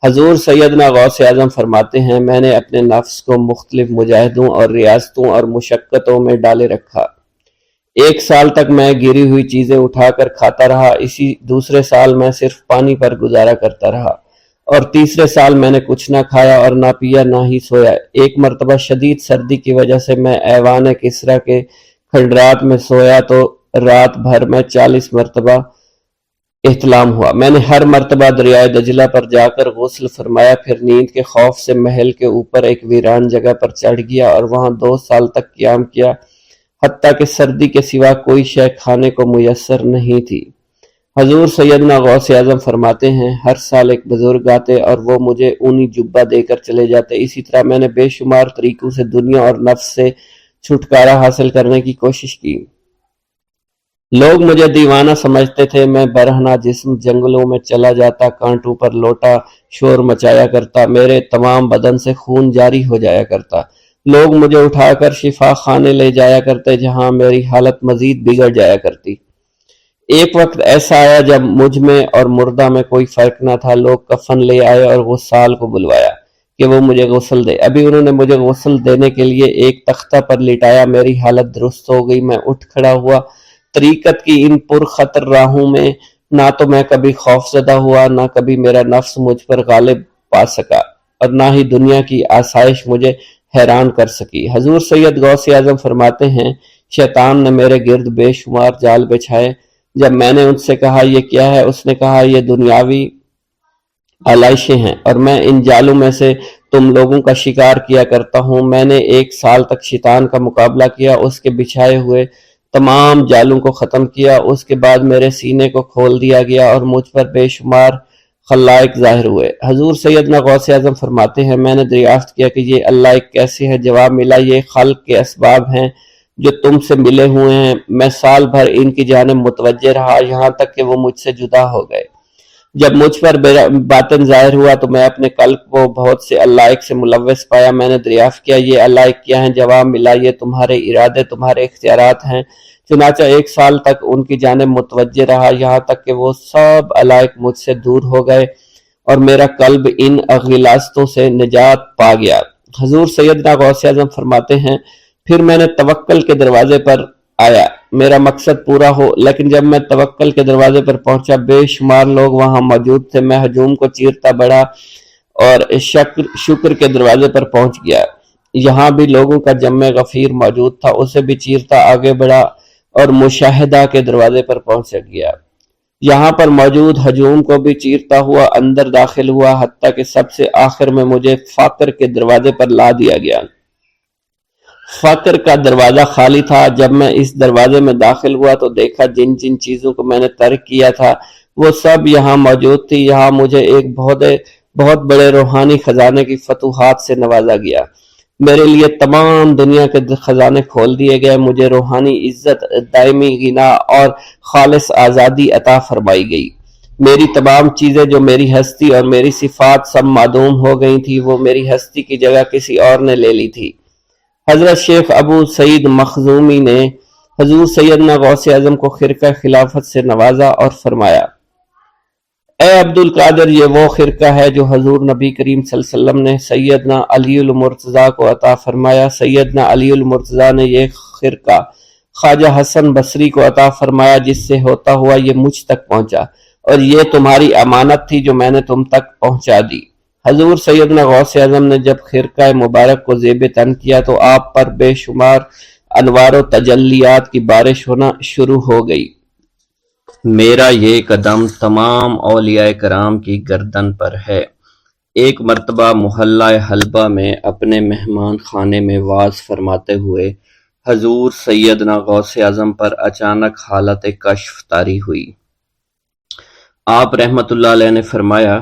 حضور سیدنا غوث اعظم فرماتے ہیں، میں نے اپنے نفس کو مختلف مجاہدوں اور ریاستوں اور مشقتوں میں ڈالے رکھا۔ 1 سال تک میں گری ہوئی چیزیں اٹھا کر کھاتا رہا، اسی دوسرے سال میں صرف پانی پر گزارا کرتا رہا، اور تیسرے سال میں نے کچھ نہ کھایا اور نہ پیا نہ ہی سویا۔ ایک مرتبہ شدید سردی کی وجہ سے میں ایوان کسریٰ کے کھنڈرات میں سویا تو رات بھر میں 40 مرتبہ احتلام ہوا۔ میں نے ہر مرتبہ دریائے دجلہ پر جا کر غسل فرمایا، پھر نیند کے خوف سے محل کے اوپر ایک ویران جگہ پر چڑھ گیا اور وہاں 2 سال تک قیام کیا، حتیٰ کہ سردی کے سوا کوئی شے کھانے کو میسر نہیں تھی۔ حضور سیدنا غوث اعظم فرماتے ہیں، ہر سال ایک بزرگ آتے اور وہ مجھے اونی جبہ دے کر چلے جاتے۔ اسی طرح میں نے بے شمار طریقوں سے دنیا اور نفس سے چھٹکارا حاصل کرنے کی کوشش کی۔ لوگ مجھے دیوانہ سمجھتے تھے۔ میں برہنہ جسم جنگلوں میں چلا جاتا، کانٹوں پر لوٹا شور مچایا کرتا، میرے تمام بدن سے خون جاری ہو جایا کرتا۔ لوگ مجھے اٹھا کر شفا خانے لے جایا کرتے، جہاں میری حالت مزید بگڑ جایا کرتی۔ ایک وقت ایسا آیا جب مجھ میں اور مردہ میں کوئی فرق نہ تھا۔ لوگ کفن لے آئے اور غسال کو بلوایا کہ وہ مجھے غسل دے۔ ابھی انہوں نے مجھے غسل دینے کے لیے ایک تختہ پر لٹایا، میری حالت درست ہو گئی، میں اٹھ کھڑا ہوا۔ طریقت کی ان پرخطر راہوں میں نہ تو میں کبھی خوف زدہ ہوا، نہ کبھی میرا نفس مجھ پر غالب پا سکا، اور نہ ہی دنیا کی آسائش مجھے حیران کر سکی۔ حضور سید غوث اعظم فرماتے ہیں، شیطان نے میرے گرد بے شمار جال بچھائے۔ جب میں نے ان سے کہا یہ کیا ہے، اس نے کہا یہ دنیاوی آلائشیں ہیں اور میں ان جالوں میں سے تم لوگوں کا شکار کیا کرتا ہوں۔ میں نے 1 سال تک شیطان کا مقابلہ کیا، اس کے بچھائے ہوئے تمام جالوں کو ختم کیا۔ اس کے بعد میرے سینے کو کھول دیا گیا اور مجھ پر بے شمار خلائق ظاہر ہوئے۔ حضور سیدنا غوث اعظم فرماتے ہیں، میں نے دریافت کیا کہ یہ اللہ ایک کیسے ہے؟ جواب ملا، یہ خلق کے اسباب ہیں جو تم سے ملے ہوئے ہیں۔ میں سال بھر ان کی جانب متوجہ رہا، یہاں تک کہ وہ مجھ سے جدا ہو گئے۔ جب مجھ پر باطن ظاہر ہوا تو میں اپنے قلب کو بہت سے علائق سے ملوث پایا۔ میں نے دریافت کیا یہ علائق کیا ہیں؟ جواب ملا، یہ تمہارے ارادے، تمہارے اختیارات ہیں۔ چنانچہ 1 سال تک ان کی جانب متوجہ رہا، یہاں تک کہ وہ سب علائق مجھ سے دور ہو گئے اور میرا قلب ان غلاظتوں سے نجات پا گیا۔ حضور سیدنا غوث اعظم فرماتے ہیں، پھر میں نے توکل کے دروازے پر آیا، میرا مقصد پورا ہو، لیکن جب میں توکل کے دروازے پر پہنچا بے شمار لوگ وہاں موجود تھے۔ میں ہجوم کو چیرتا بڑھا اور شکر کے دروازے پر پہنچ گیا، یہاں بھی لوگوں کا جمع غفیر موجود تھا، اسے بھی چیرتا آگے بڑھا اور مشاہدہ کے دروازے پر پہنچ گیا، یہاں پر موجود ہجوم کو بھی چیرتا ہوا اندر داخل ہوا، حتیٰ کہ سب سے آخر میں مجھے فقر کے دروازے پر لا دیا گیا۔ فقر کا دروازہ خالی تھا۔ جب میں اس دروازے میں داخل ہوا تو دیکھا جن جن چیزوں کو میں نے ترک کیا تھا وہ سب یہاں موجود تھی۔ یہاں مجھے ایک بہت بڑے روحانی خزانے کی فتوحات سے نوازا گیا، میرے لیے تمام دنیا کے خزانے کھول دیے گئے، مجھے روحانی عزت، دائمی غنا اور خالص آزادی عطا فرمائی گئی۔ میری تمام چیزیں جو میری ہستی اور میری صفات سب معدوم ہو گئی تھی، وہ میری ہستی کی جگہ کسی اور نے لے لی تھی۔ حضرت شیخ ابو سعید مخزومی نے حضور سیدنا غوث اعظم کو خرقہ خلافت سے نوازا اور فرمایا، اے عبد القادر، یہ وہ خرقہ ہے جو حضور نبی کریم صلی اللہ علیہ وسلم نے سیدنا علی المرتضیٰ کو عطا فرمایا۔ سیدنا علی المرتضیٰ نے یہ خرقہ خواجہ حسن بصری کو عطا فرمایا، جس سے ہوتا ہوا یہ مجھ تک پہنچا، اور یہ تمہاری امانت تھی جو میں نے تم تک پہنچا دی۔ حضور سیدنا غوث اعظم نے جب خرقہ مبارک کو زیب تن کیا تو آپ پر بے شمار انوار و تجلیات کی بارش ہونا شروع ہو گئی۔ میرا یہ قدم تمام اولیاء کرام کی گردن پر ہے۔ ایک مرتبہ محلہ حلبہ میں اپنے مہمان خانے میں واز فرماتے ہوئے حضور سیدنا غوث اعظم پر اچانک حالت کشف طاری ہوئی۔ آپ رحمت اللہ علیہ نے فرمایا،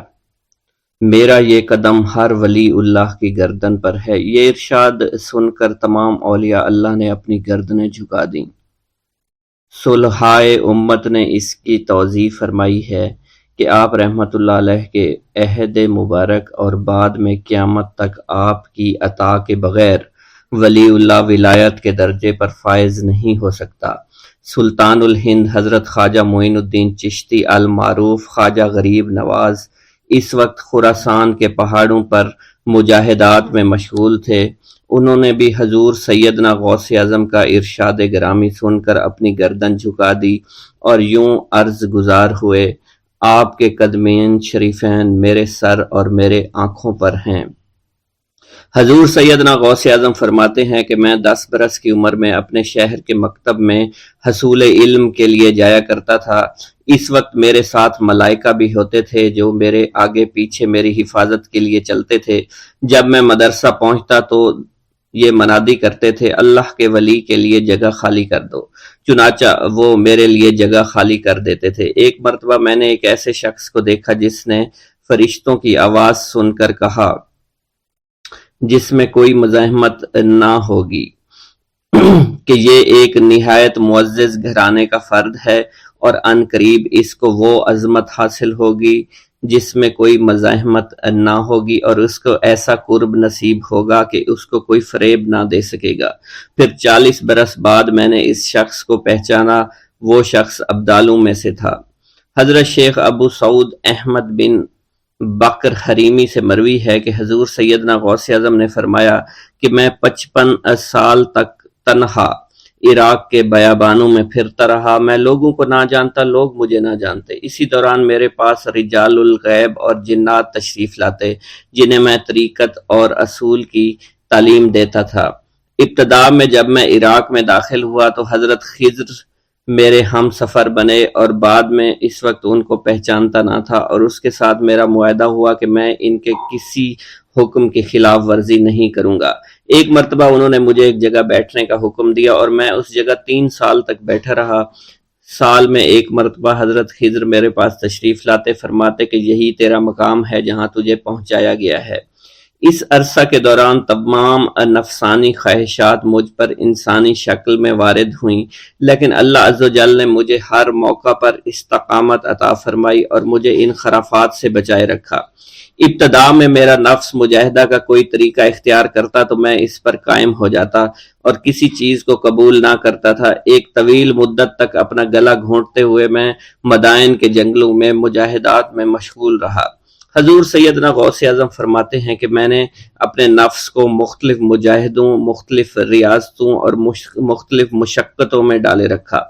میرا یہ قدم ہر ولی اللہ کی گردن پر ہے۔ یہ ارشاد سن کر تمام اولیاء اللہ نے اپنی گردنیں جھکا دیں۔ صلحائے امت نے اس کی توضیح فرمائی ہے کہ آپ رحمت اللہ علیہ کے عہد مبارک اور بعد میں قیامت تک آپ کی عطا کے بغیر ولی اللہ ولایت کے درجے پر فائز نہیں ہو سکتا۔ سلطان الہند حضرت خواجہ معین الدین چشتی المعروف خواجہ غریب نواز اس وقت خراسان کے پہاڑوں پر مجاہدات میں مشغول تھے۔ انہوں نے بھی حضور سیدنا غوث اعظم کا ارشاد گرامی سن کر اپنی گردن جھکا دی اور یوں عرض گزار ہوئے، آپ کے قدمین شریفین میرے سر اور میرے آنکھوں پر ہیں۔ حضور سیدنا غوث اعظم فرماتے ہیں کہ میں 10 برس کی عمر میں اپنے شہر کے مکتب میں حصول علم کے لیے جایا کرتا تھا۔ اس وقت میرے ساتھ ملائکہ بھی ہوتے تھے جو میرے آگے پیچھے میری حفاظت کے لیے چلتے تھے۔ جب میں مدرسہ پہنچتا تو یہ منادی کرتے تھے، اللہ کے ولی کے لیے جگہ خالی کر دو۔ چنانچہ وہ میرے لیے جگہ خالی کر دیتے تھے۔ ایک مرتبہ میں نے ایک ایسے شخص کو دیکھا جس نے فرشتوں کی آواز سن کر کہا، جس میں کوئی مزاحمت نہ ہوگی، کہ یہ ایک نہایت معزز گھرانے کا فرد ہے اور عن قریب اس کو وہ عظمت حاصل ہوگی جس میں کوئی مزاحمت نہ ہوگی، اور اس کو ایسا قرب نصیب ہوگا کہ اس کو کوئی فریب نہ دے سکے گا۔ پھر 40 برس بعد میں نے اس شخص کو پہچانا، وہ شخص ابدالوں میں سے تھا۔ حضرت شیخ ابو سعود احمد بن بکر حریمی سے مروی ہے کہ حضور سیدنا غوث اعظم نے فرمایا کہ میں 55 سال تک تنہا عراق کے بیابانوں میں پھرتا رہا۔ میں لوگوں کو نہ جانتا، لوگ مجھے نہ جانتے۔ اسی دوران میرے پاس رجال الغیب اور جنات تشریف لاتے جنہیں میں طریقت اور اصول کی تعلیم دیتا تھا۔ ابتدا میں جب میں عراق میں داخل ہوا تو حضرت خضر میرے ہم سفر بنے اور بعد میں اس وقت ان کو پہچانتا نہ تھا، اور اس کے ساتھ میرا معاہدہ ہوا کہ میں ان کے کسی حکم کی خلاف ورزی نہیں کروں گا۔ ایک مرتبہ انہوں نے مجھے ایک جگہ بیٹھنے کا حکم دیا اور میں اس جگہ 3 سال تک بیٹھا رہا۔ سال میں ایک مرتبہ حضرت خضر میرے پاس تشریف لاتے، فرماتے کہ یہی تیرا مقام ہے جہاں تجھے پہنچایا گیا ہے۔ اس عرصہ کے دوران تمام نفسانی خواہشات مجھ پر انسانی شکل میں وارد ہوئیں، لیکن اللہ عز و جل نے مجھے ہر موقع پر استقامت عطا فرمائی اور مجھے ان خرافات سے بچائے رکھا۔ ابتدا میں میرا نفس مجاہدہ کا کوئی طریقہ اختیار کرتا تو میں اس پر قائم ہو جاتا اور کسی چیز کو قبول نہ کرتا تھا۔ ایک طویل مدت تک اپنا گلا گھونٹتے ہوئے میں مدائن کے جنگلوں میں مجاہدات میں مشغول رہا۔ حضور سیدنا غوث اعظم فرماتے ہیں کہ میں نے اپنے نفس کو مختلف مجاہدوں، مختلف ریاضتوں اور مختلف مشقتوں میں ڈالے رکھا۔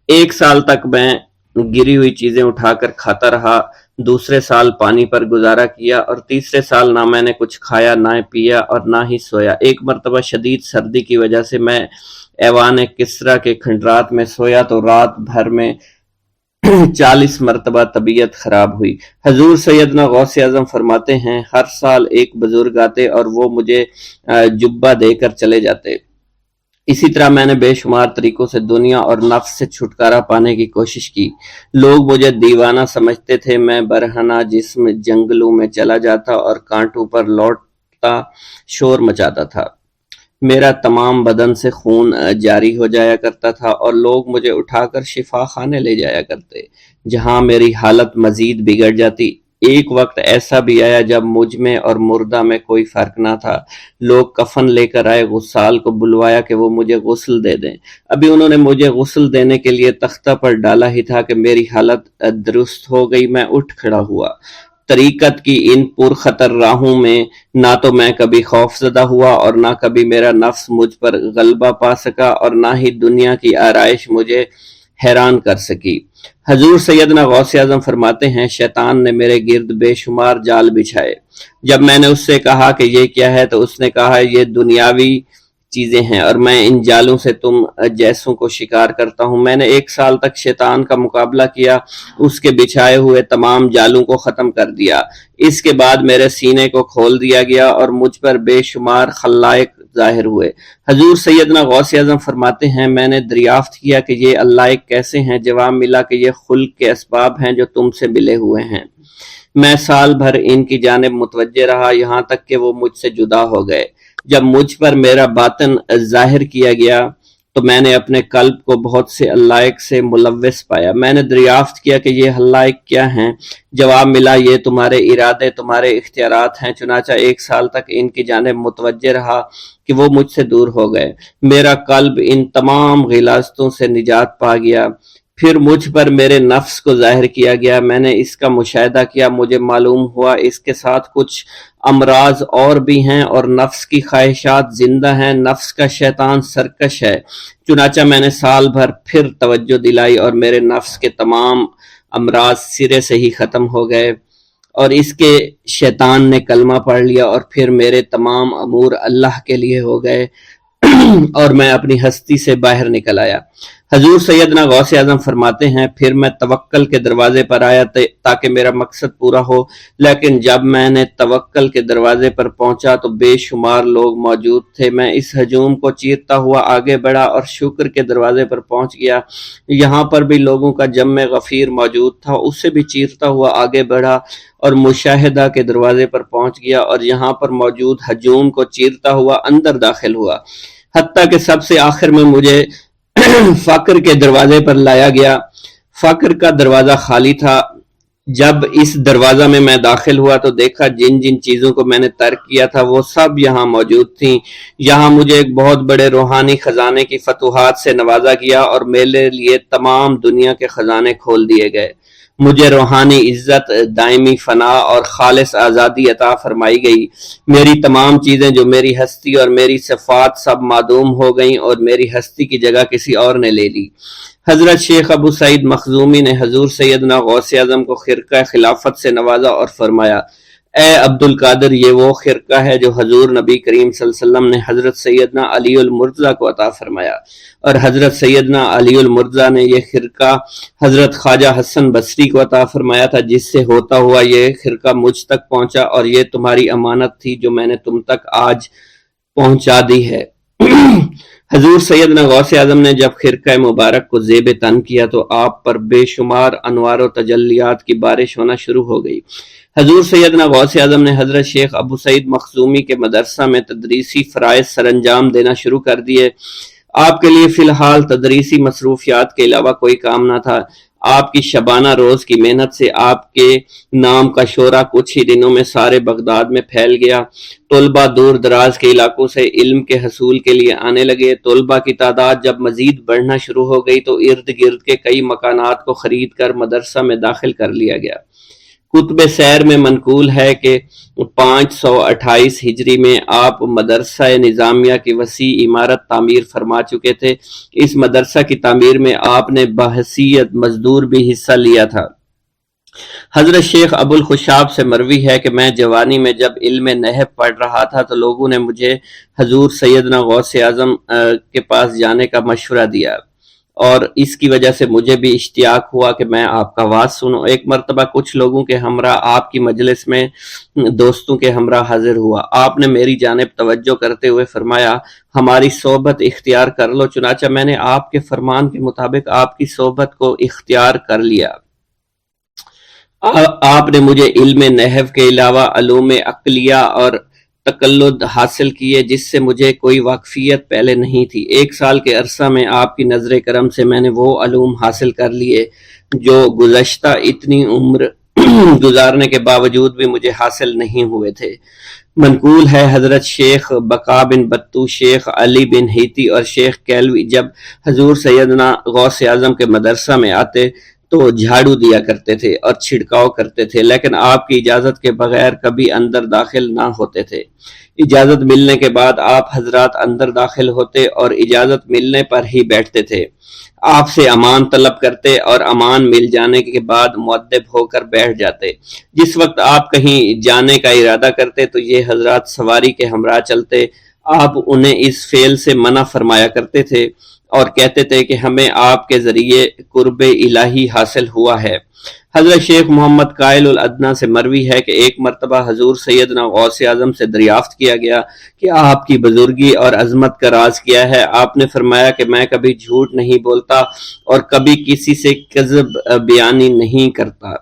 1 سال تک میں گری ہوئی چیزیں اٹھا کر کھاتا رہا، دوسرے سال پانی پر گزارا کیا، اور تیسرے سال نہ میں نے کچھ کھایا، نہ پیا اور نہ ہی سویا۔ ایک مرتبہ شدید سردی کی وجہ سے میں ایوان کسریٰ کے کھنڈرات میں سویا تو رات بھر میں 40 مرتبہ طبیعت خراب ہوئی۔ حضور سیدنا غوث اعظم فرماتے ہیں ہر سال ایک بزرگ آتے اور وہ مجھے جبہ دے کر چلے جاتے۔ اسی طرح میں نے بے شمار طریقوں سے دنیا اور نفس سے چھٹکارا پانے کی کوشش کی۔ لوگ مجھے دیوانہ سمجھتے تھے۔ میں برہنہ جسم جنگلوں میں چلا جاتا اور کانٹوں پر لوٹتا شور مچاتا تھا۔ میرا تمام بدن سے خون جاری ہو جایا کرتا تھا اور لوگ مجھے اٹھا کر شفا خانے لے جایا کرتے، جہاں میری حالت مزید بگڑ جاتی۔ ایک وقت ایسا بھی آیا جب مجھ میں اور مردہ میں کوئی فرق نہ تھا۔ لوگ کفن لے کر آئے، غسال کو بلوایا کہ وہ مجھے غسل دے دیں۔ ابھی انہوں نے مجھے غسل دینے کے لیے تختہ پر ڈالا ہی تھا کہ میری حالت درست ہو گئی۔ میں اٹھ کھڑا ہوا۔ طریقت کی ان پرخطر راہوں میں نہ تو میں کبھی خوف زدہ ہوا اور نہ کبھی میرا نفس مجھ پر غلبہ پا سکا، اور نہ ہی دنیا کی آرائش مجھے حیران کر سکی۔ حضور سیدنا غوث اعظم فرماتے ہیں شیطان نے میرے گرد بے شمار جال بچھائے۔ جب میں نے اس سے کہا کہ یہ کیا ہے تو اس نے کہا یہ دنیاوی چیزیں ہیں اور میں ان جالوں سے تم جیسوں کو شکار کرتا ہوں۔ میں نے 1 سال تک شیطان کا مقابلہ کیا، اس کے بچھائے ہوئے تمام جالوں کو ختم کر دیا۔ اس کے بعد میرے سینے کو کھول دیا گیا اور مجھ پر بے شمار خلائق ظاہر ہوئے۔ حضور سیدنا غوث اعظم فرماتے ہیں میں نے دریافت کیا کہ یہ علائق کیسے ہیں؟ جواب ملا کہ یہ خلق کے اسباب ہیں جو تم سے ملے ہوئے ہیں۔ میں سال بھر ان کی جانب متوجہ رہا، یہاں تک کہ وہ مجھ سے جدا ہو گئے۔ جب مجھ پر میرا باطن ظاہر کیا گیا تو میں نے اپنے قلب کو بہت سے علائق سے ملوث پایا۔ میں نے دریافت کیا کہ یہ علائق کیا ہیں؟ جواب ملا، یہ تمہارے ارادے، تمہارے اختیارات ہیں۔ چنانچہ 1 سال تک ان کی جانب متوجہ رہا کہ وہ مجھ سے دور ہو گئے۔ میرا قلب ان تمام غلاظتوں سے نجات پا گیا۔ پھر مجھ پر میرے نفس کو ظاہر کیا گیا، میں نے اس کا مشاہدہ کیا، مجھے معلوم ہوا اس کے ساتھ کچھ امراض اور بھی ہیں اور نفس کی خواہشات زندہ ہیں، نفس کا شیطان سرکش ہے۔ چنانچہ میں نے سال بھر پھر توجہ دلائی اور میرے نفس کے تمام امراض سرے سے ہی ختم ہو گئے اور اس کے شیطان نے کلمہ پڑھ لیا اور پھر میرے تمام امور اللہ کے لیے ہو گئے اور میں اپنی ہستی سے باہر نکل آیا۔ حضور سیدنا غوث اعظم فرماتے ہیں، پھر میں توکل کے دروازے پر آیا تاکہ میرا مقصد پورا ہو، لیکن جب میں نے توکل کے دروازے پر پہنچا تو بے شمار لوگ موجود تھے۔ میں اس ہجوم کو چیرتا ہوا آگے بڑھا اور شکر کے دروازے پر پہنچ گیا، یہاں پر بھی لوگوں کا جمع غفیر موجود تھا، اسے بھی چیرتا ہوا آگے بڑھا اور مشاہدہ کے دروازے پر پہنچ گیا اور یہاں پر موجود ہجوم کو چیرتا ہوا اندر داخل ہوا، حتیٰ کہ سب سے آخر میں مجھے فقر کے دروازے پر لایا گیا۔ فقر کا دروازہ خالی تھا۔ جب اس دروازہ میں داخل ہوا تو دیکھا جن جن چیزوں کو میں نے ترک کیا تھا وہ سب یہاں موجود تھیں۔ یہاں مجھے ایک بہت بڑے روحانی خزانے کی فتوحات سے نوازا گیا اور میرے لیے تمام دنیا کے خزانے کھول دیے گئے۔ مجھے روحانی عزت، دائمی فنا اور خالص آزادی عطا فرمائی گئی۔ میری تمام چیزیں جو میری ہستی اور میری صفات سب معدوم ہو گئیں اور میری ہستی کی جگہ کسی اور نے لے لی۔ حضرت شیخ ابو سعید مخزومی نے حضور سیدنا غوث اعظم کو خرقہ خلافت سے نوازا اور فرمایا، اے عبد القادر، یہ وہ خرقہ ہے جو حضور نبی کریم صلی اللہ علیہ وسلم نے حضرت سیدنا علی المرتضیٰ کو عطا فرمایا، اور حضرت سیدنا علی المرتضیٰ نے یہ خرقہ حضرت خواجہ حسن بصری کو عطا فرمایا تھا، جس سے ہوتا ہوا یہ خرقہ مجھ تک پہنچا، اور یہ تمہاری امانت تھی جو میں نے تم تک آج پہنچا دی ہے۔ حضور سیدنا غوث اعظم نے جب خرقہ مبارک کو زیب تن کیا تو آپ پر بے شمار انوار و تجلیات کی بارش ہونا شروع ہو گئی۔ حضور سیدنا غوث اعظم نے حضرت شیخ ابو سعید مخزومی کے مدرسہ میں تدریسی فرائض سر انجام دینا شروع کر دیے۔ آپ کے لیے فی الحال تدریسی مصروفیات کے علاوہ کوئی کام نہ تھا۔ آپ کی شبانہ روز کی محنت سے آپ کے نام کا شعرہ کچھ ہی دنوں میں سارے بغداد میں پھیل گیا۔ طلبہ دور دراز کے علاقوں سے علم کے حصول کے لیے آنے لگے۔ طلبہ کی تعداد جب مزید بڑھنا شروع ہو گئی تو ارد گرد کے کئی مکانات کو خرید کر مدرسہ میں داخل کر لیا گیا۔ کتب سیر میں منقول ہے کہ 528 ہجری میں آپ مدرسہ نظامیہ کی وسیع عمارت تعمیر فرما چکے تھے۔ اس مدرسہ کی تعمیر میں آپ نے بحیثیت مزدور بھی حصہ لیا تھا۔ حضرت شیخ ابو الخشاب سے مروی ہے کہ میں جوانی میں جب علم نحو پڑھ رہا تھا تو لوگوں نے مجھے حضور سیدنا غوث اعظم کے پاس جانے کا مشورہ دیا، اور اس کی وجہ سے مجھے بھی اشتیاق ہوا کہ میں آپ کا واز سنوں۔ ایک مرتبہ کچھ لوگوں کے ہمراہ آپ کی مجلس میں دوستوں کے ہمراہ حاضر ہوا۔ آپ نے میری جانب توجہ کرتے ہوئے فرمایا، ہماری صحبت اختیار کر لو۔ چنانچہ میں نے آپ کے فرمان کے مطابق آپ کی صحبت کو اختیار کر لیا۔ آپ نے مجھے علم نحو کے علاوہ علوم عقلیہ اور تقلد حاصل کیے جس سے مجھے کوئی واقفیت پہلے نہیں تھی۔ 1 سال کے عرصہ میں آپ کی نظر کرم سے میں نے وہ علوم حاصل کر لیے جو گزشتہ اتنی عمر گزارنے کے باوجود بھی مجھے حاصل نہیں ہوئے تھے۔ منقول ہے حضرت شیخ بقا بن بطو، شیخ علی بن ہیتی اور شیخ کیلوی جب حضور سیدنا غوث اعظم کے مدرسہ میں آتے تو جھاڑو دیا کرتے تھے اور چھڑکاؤ کرتے تھے، لیکن آپ کی اجازت کے بغیر کبھی اندر داخل نہ ہوتے تھے۔ اجازت ملنے کے بعد آپ حضرات اندر داخل ہوتے اور اجازت ملنے پر ہی بیٹھتے تھے۔ آپ سے امان طلب کرتے اور امان مل جانے کے بعد مؤدب ہو کر بیٹھ جاتے۔ جس وقت آپ کہیں جانے کا ارادہ کرتے تو یہ حضرات سواری کے ہمراہ چلتے۔ آپ انہیں اس فعل سے منع فرمایا کرتے تھے اور کہتے تھے کہ ہمیں آپ کے ذریعے قرب الہی حاصل ہوا ہے۔ حضرت شیخ محمد قائل الادنیٰ سے مروی ہے کہ ایک مرتبہ حضور سیدنا غوث اعظم سے دریافت کیا گیا کہ آپ کی بزرگی اور عظمت کا راز کیا ہے۔ آپ نے فرمایا کہ میں کبھی جھوٹ نہیں بولتا اور کبھی کسی سے کذب بیانی نہیں کرتا۔